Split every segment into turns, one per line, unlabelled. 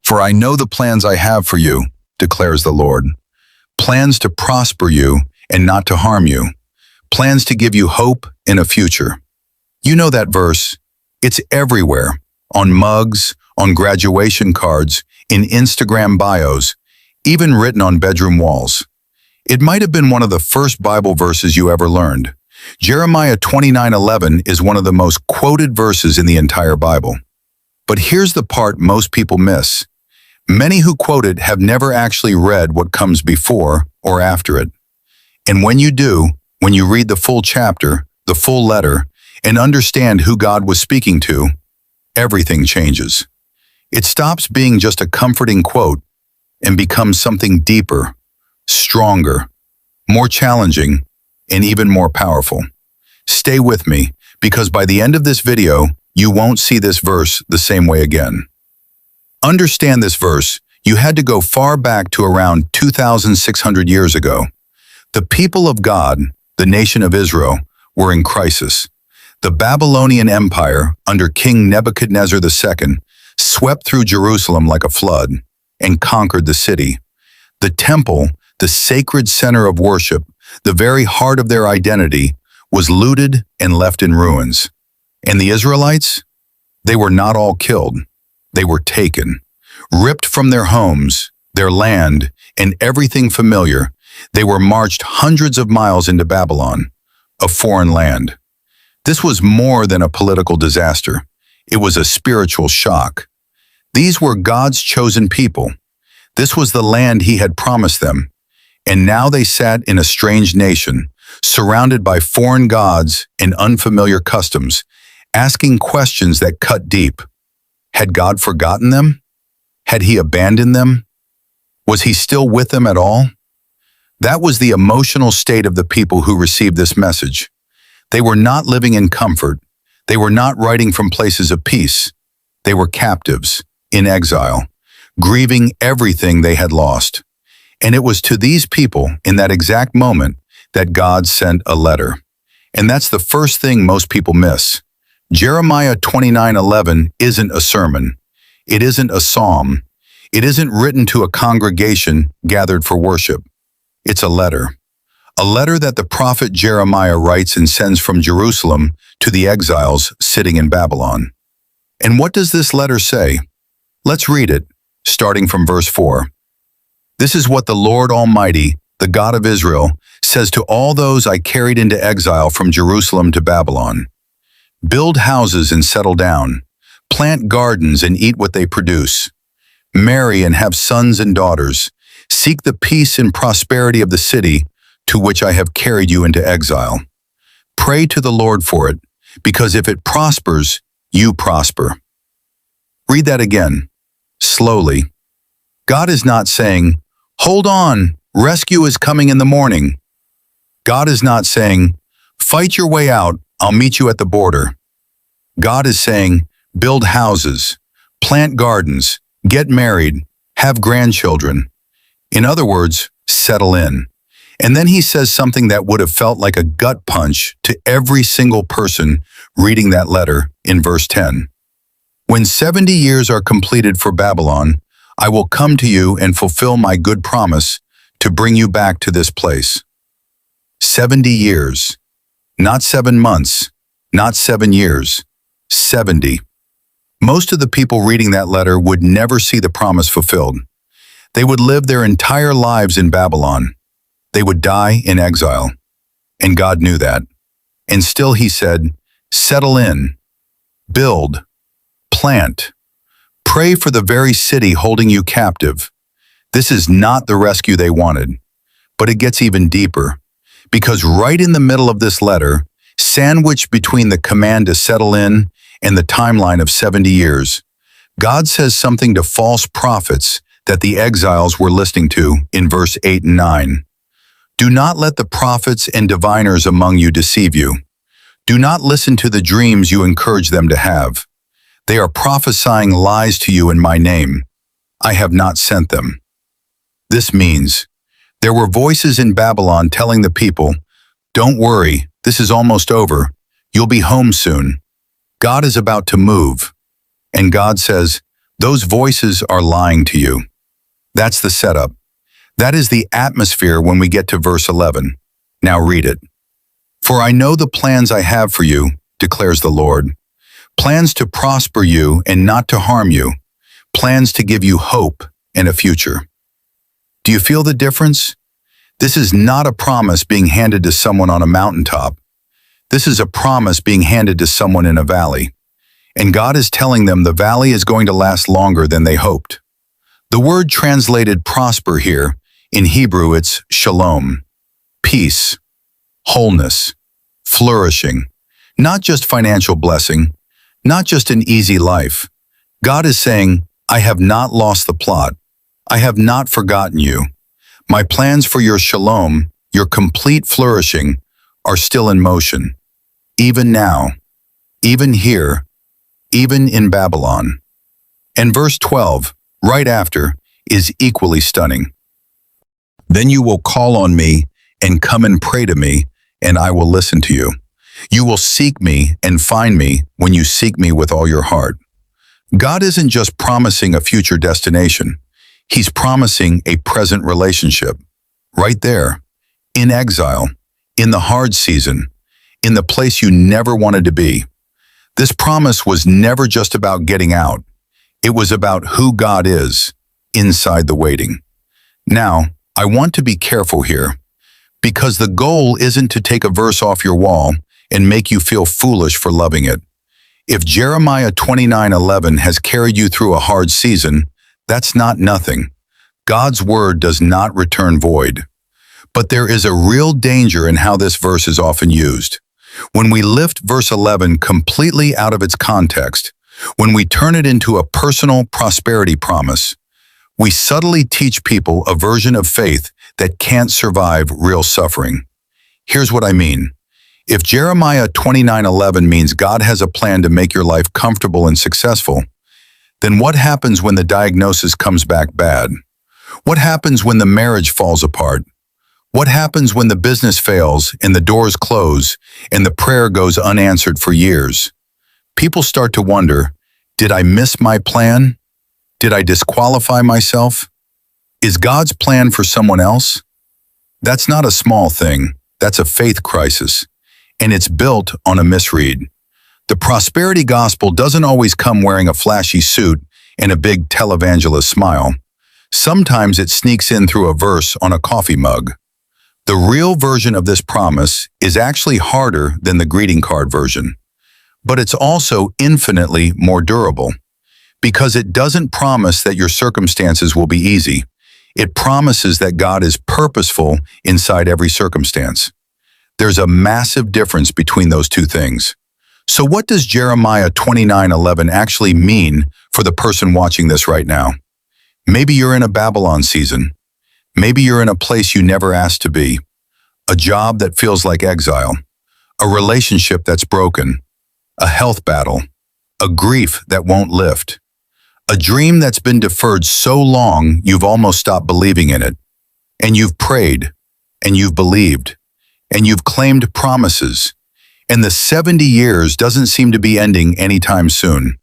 For I know the plans I have for you, declares the Lord. Plans to prosper you and not to harm you. Plans to give you hope and a future. You know that verse. It's everywhere. On mugs, on graduation cards, in Instagram bios, even written on bedroom walls. It might have been one of the first Bible verses you ever learned. Jeremiah 29:11 is one of the most quoted verses in the entire Bible. But here's the part most people miss. Many who quote it have never actually read what comes before or after it. And when you do, when you read the full chapter, the full letter, and understand who God was speaking to, everything changes. It stops being just a comforting quote and becomes something deeper, stronger, more challenging, and even more powerful. Stay with me, because by the end of this video, you won't see this verse the same way again. Understand this verse, you had to go far back to around 2,600 years ago. The people of God, the nation of Israel, were in crisis. The Babylonian Empire, under King Nebuchadnezzar II, swept through Jerusalem like a flood and conquered the city. The temple, the sacred center of worship, the very heart of their identity, was looted and left in ruins. And the Israelites? They were not all killed. They were taken, ripped from their homes, their land, and everything familiar. They were marched hundreds of miles into Babylon, a foreign land. This was more than a political disaster. It was a spiritual shock. These were God's chosen people. This was the land He had promised them. And now they sat in a strange nation, surrounded by foreign gods and unfamiliar customs, asking questions that cut deep. Had God forgotten them? Had He abandoned them? Was He still with them at all? That was the emotional state of the people who received this message. They were not living in comfort. They were not writing from places of peace. They were captives, in exile, grieving everything they had lost. And it was to these people, in that exact moment, that God sent a letter. And that's the first thing most people miss. Jeremiah 29:11 isn't a sermon. It isn't a psalm. It isn't written to a congregation gathered for worship. It's a letter. A letter that the prophet Jeremiah writes and sends from Jerusalem to the exiles sitting in Babylon. And what does this letter say? Let's read it, starting from verse 4. This is what the Lord Almighty, the God of Israel, says to all those I carried into exile from Jerusalem to Babylon. Build houses and settle down. Plant gardens and eat what they produce. Marry and have sons and daughters. Seek the peace and prosperity of the city to which I have carried you into exile. Pray to the Lord for it, because if it prospers, you prosper. Read that again, slowly. God is not saying, hold on, rescue is coming in the morning. God is not saying, fight your way out, I'll meet you at the border. God is saying, build houses, plant gardens, get married, have grandchildren. In other words, settle in. And then He says something that would have felt like a gut punch to every single person reading that letter in verse 10. When 70 years are completed for Babylon, I will come to you and fulfill my good promise to bring you back to this place. 70 years. Not 7 months, not 7 years, 70. Most of the people reading that letter would never see the promise fulfilled. They would live their entire lives in Babylon. They would die in exile. And God knew that. And still He said, settle in, build, plant, pray for the very city holding you captive. This is not the rescue they wanted. But it gets even deeper. Because right in the middle of this letter, sandwiched between the command to settle in and the timeline of 70 years, God says something to false prophets that the exiles were listening to in verse 8 and 9. Do not let the prophets and diviners among you deceive you. Do not listen to the dreams you encourage them to have. They are prophesying lies to you in my name. I have not sent them. This means there were voices in Babylon telling the people, don't worry, this is almost over. You'll be home soon. God is about to move. And God says, Those voices are lying to you. That's the setup. That is the atmosphere when we get to verse 11. Now read it. For I know the plans I have for you, declares the Lord. Plans to prosper you and not to harm you. Plans to give you hope and a future. Do you feel the difference? This is not a promise being handed to someone on a mountaintop. This is a promise being handed to someone in a valley. And God is telling them the valley is going to last longer than they hoped. The word translated prosper here, in Hebrew it's shalom, peace, wholeness, flourishing, not just financial blessing, not just an easy life. God is saying, I have not lost the plot. I have not forgotten you. My plans for your shalom, your complete flourishing, are still in motion. Even now, even here, even in Babylon. And verse 12, right after, is equally stunning. Then you will call on me and come and pray to me, and I will listen to you. You will seek me and find me when you seek me with all your heart. God isn't just promising a future destination. He's promising a present relationship. Right there, in exile, in the hard season, in the place you never wanted to be. This promise was never just about getting out. It was about who God is inside the waiting. Now, I want to be careful here, because the goal isn't to take a verse off your wall and make you feel foolish for loving it. If Jeremiah 29:11 has carried you through a hard season, that's not nothing. God's word does not return void. But there is a real danger in how this verse is often used. When we lift verse 11 completely out of its context, when we turn it into a personal prosperity promise, we subtly teach people a version of faith that can't survive real suffering. Here's what I mean. If Jeremiah 29:11 means God has a plan to make your life comfortable and successful, then what happens when the diagnosis comes back bad? What happens when the marriage falls apart? What happens when the business fails and the doors close and the prayer goes unanswered for years? People start to wonder, did I miss my plan? Did I disqualify myself? Is God's plan for someone else? That's not a small thing. That's a faith crisis. And it's built on a misread. The prosperity gospel doesn't always come wearing a flashy suit and a big televangelist smile. Sometimes it sneaks in through a verse on a coffee mug. The real version of this promise is actually harder than the greeting card version, but it's also infinitely more durable, because it doesn't promise that your circumstances will be easy. It promises that God is purposeful inside every circumstance. There's a massive difference between those two things. So what does Jeremiah 29:11 actually mean for the person watching this right now? Maybe you're in a Babylon season. Maybe you're in a place you never asked to be, a job that feels like exile, a relationship that's broken, a health battle, a grief that won't lift, a dream that's been deferred so long you've almost stopped believing in it. And you've prayed, and you've believed, and you've claimed promises, and the 70 years doesn't seem to be ending anytime soon.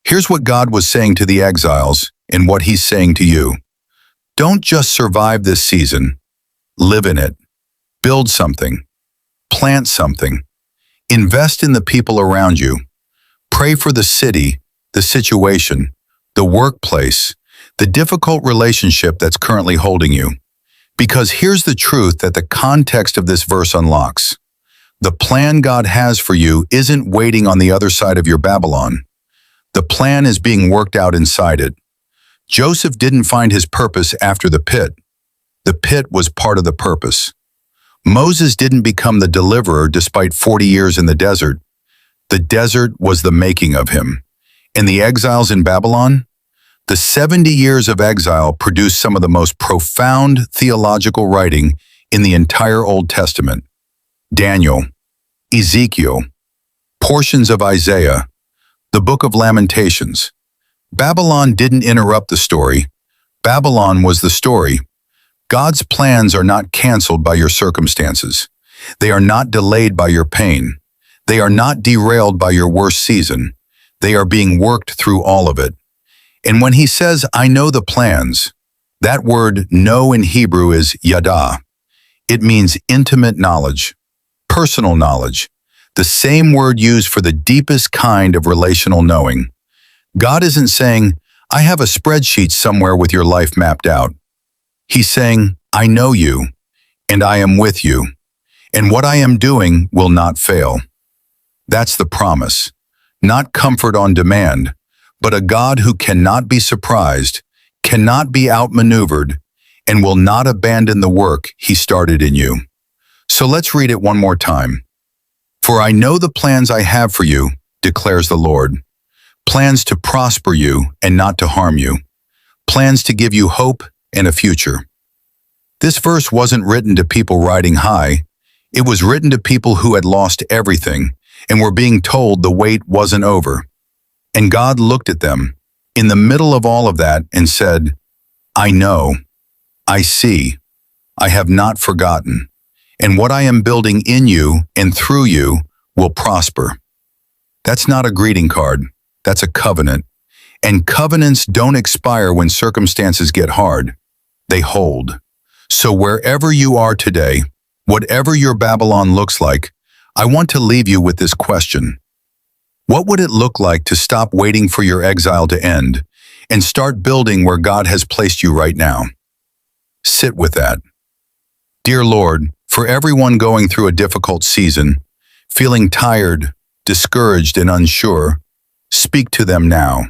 Here's what God was saying to the exiles and what He's saying to you. Don't just survive this season. Live in it. Build something. Plant something. Invest in the people around you. Pray for the city, the situation, the workplace, the difficult relationship that's currently holding you. Because here's the truth that the context of this verse unlocks. The plan God has for you isn't waiting on the other side of your Babylon. The plan is being worked out inside it. Joseph didn't find his purpose after the pit. The pit was part of the purpose. Moses didn't become the deliverer despite 40 years in the desert. The desert was the making of him. And the exiles in Babylon? The 70 years of exile produced some of the most profound theological writing in the entire Old Testament. Daniel, Ezekiel, portions of Isaiah, the Book of Lamentations. Babylon didn't interrupt the story. Babylon was the story. God's plans are not canceled by your circumstances. They are not delayed by your pain. They are not derailed by your worst season. They are being worked through all of it. And when he says, I know the plans, that word know in Hebrew is yada. It means intimate knowledge, personal knowledge, the same word used for the deepest kind of relational knowing. God isn't saying, I have a spreadsheet somewhere with your life mapped out. He's saying, I know you, and I am with you, and what I am doing will not fail. That's the promise. Not comfort on demand, but a God who cannot be surprised, cannot be outmaneuvered, and will not abandon the work he started in you. So let's read it one more time. For I know the plans I have for you, declares the Lord. Plans to prosper you and not to harm you. Plans to give you hope and a future. This verse wasn't written to people riding high. It was written to people who had lost everything and were being told the wait wasn't over. And God looked at them in the middle of all of that and said, I know, I see, I have not forgotten, and what I am building in you and through you will prosper. That's not a greeting card, that's a covenant. And covenants don't expire when circumstances get hard. They hold. So wherever you are today, whatever your Babylon looks like, I want to leave you with this question. What would it look like to stop waiting for your exile to end and start building where God has placed you right now? Sit with that. Dear Lord, for everyone going through a difficult season, feeling tired, discouraged, and unsure, speak to them now.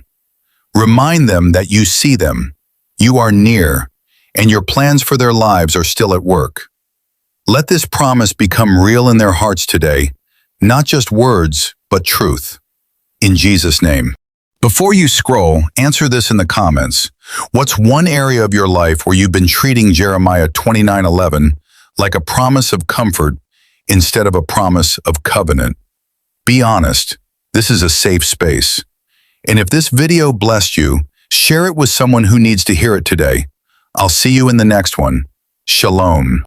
Remind them that you see them, you are near, and your plans for their lives are still at work. Let this promise become real in their hearts today, not just words, but truth. In Jesus' name. Before you scroll, answer this in the comments. What's one area of your life where you've been treating Jeremiah 29:11 like a promise of comfort instead of a promise of covenant? Be honest. This is a safe space. And if this video blessed you, share it with someone who needs to hear it today. I'll see you in the next one. Shalom.